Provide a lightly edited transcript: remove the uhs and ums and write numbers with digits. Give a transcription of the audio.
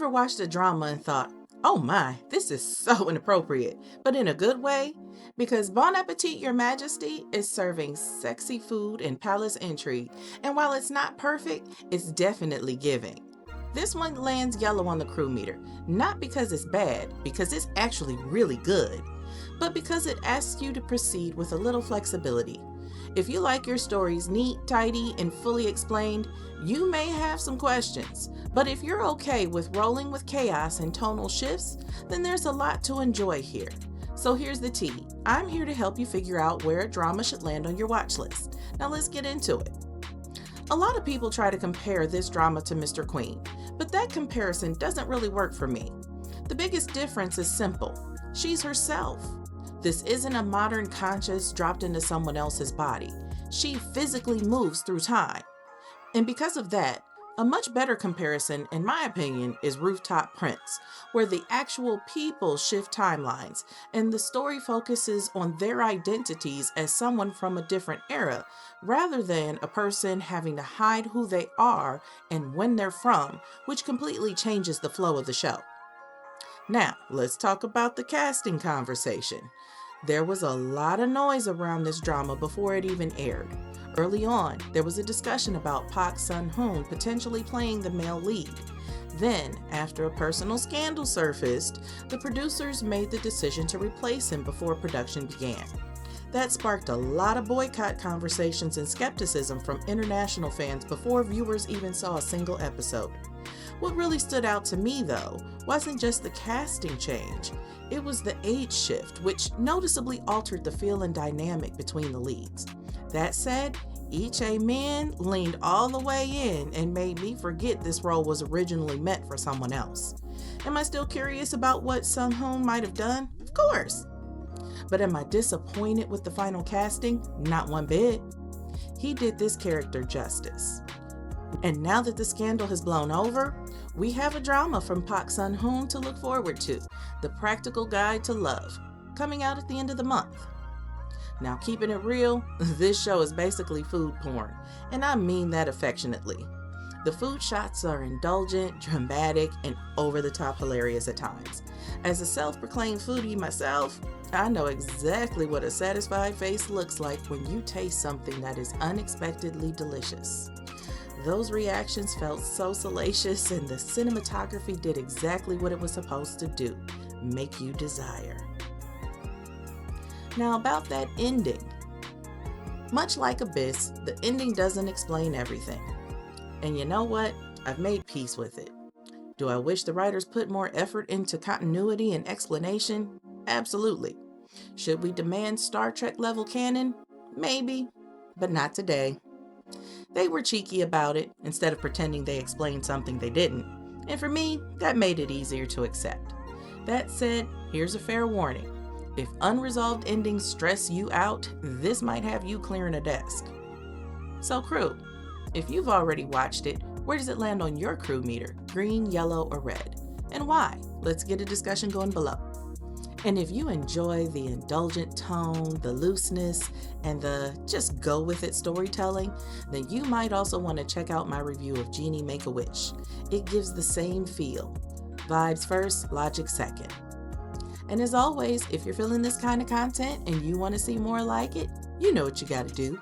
ever watched a drama and thought, oh my, this is so inappropriate, but in a good way? Because Bon Appetit, Your Majesty is serving sexy food and palace intrigue, and while it's not perfect, it's definitely giving. This one lands yellow on the Krew Meter, not because it's bad, because it's actually really good, but because it asks you to proceed with a little flexibility. If you like your stories neat, tidy, and fully explained, you may have some questions, but if you're okay with rolling with chaos and tonal shifts, then there's a lot to enjoy here. So here's the tea. I'm here to help you figure out where a drama should land on your watch list. Now let's get into it. A lot of people try to compare this drama to Mr. Queen, but that comparison doesn't really work for me. The biggest difference is simple. She's herself. This isn't a modern conscious dropped into someone else's body. She physically moves through time. And because of that, a much better comparison, in my opinion, is Rooftop Prince, where the actual people shift timelines and the story focuses on their identities as someone from a different era, rather than a person having to hide who they are and when they're from, which completely changes the flow of the show. Now, let's talk about the casting conversation. There was a lot of noise around this drama before it even aired. Early on, there was a discussion about Park Sun-hoon potentially playing the male lead. Then, after a personal scandal surfaced, the producers made the decision to replace him before production began. That sparked a lot of boycott conversations and skepticism from international fans before viewers even saw a single episode. What really stood out to me, though, wasn't just the casting change. It was the age shift, which noticeably altered the feel and dynamic between the leads. That said, Lee Man leaned all the way in and made me forget this role was originally meant for someone else. Am I still curious about what Sun-hoon might have done? Of course. But am I disappointed with the final casting? Not one bit. He did this character justice. And now that the scandal has blown over, we have a drama from Park Sun-hoon to look forward to, The Practical Guide to Love, coming out at the end of the month. Now, keeping it real, this show is basically food porn, and I mean that affectionately. The food shots are indulgent, dramatic, and over-the-top hilarious at times. As a self-proclaimed foodie myself, I know exactly what a satisfied face looks like when you taste something that is unexpectedly delicious. Those reactions felt so salacious, and the cinematography did exactly what it was supposed to do, make you desire. Now about that ending. Much like Abyss, the ending doesn't explain everything. And you know what? I've made peace with it. Do I wish the writers put more effort into continuity and explanation? Absolutely. Should we demand Star Trek level canon? Maybe, but not today. They were cheeky about it instead of pretending they explained something they didn't. And for me, that made it easier to accept. That said, here's a fair warning. If unresolved endings stress you out, this might have you clearing a desk. So Krew, if you've already watched it, where does it land on your Krew Meter? Green, yellow, or red? And why? Let's get a discussion going below. And if you enjoy the indulgent tone, the looseness, and the just go with it storytelling, then you might also want to check out my review of Genie Make-A-Wish. It gives the same feel. Vibes first, logic second. And as always, if you're feeling this kind of content and you want to see more like it, you know what you got to do.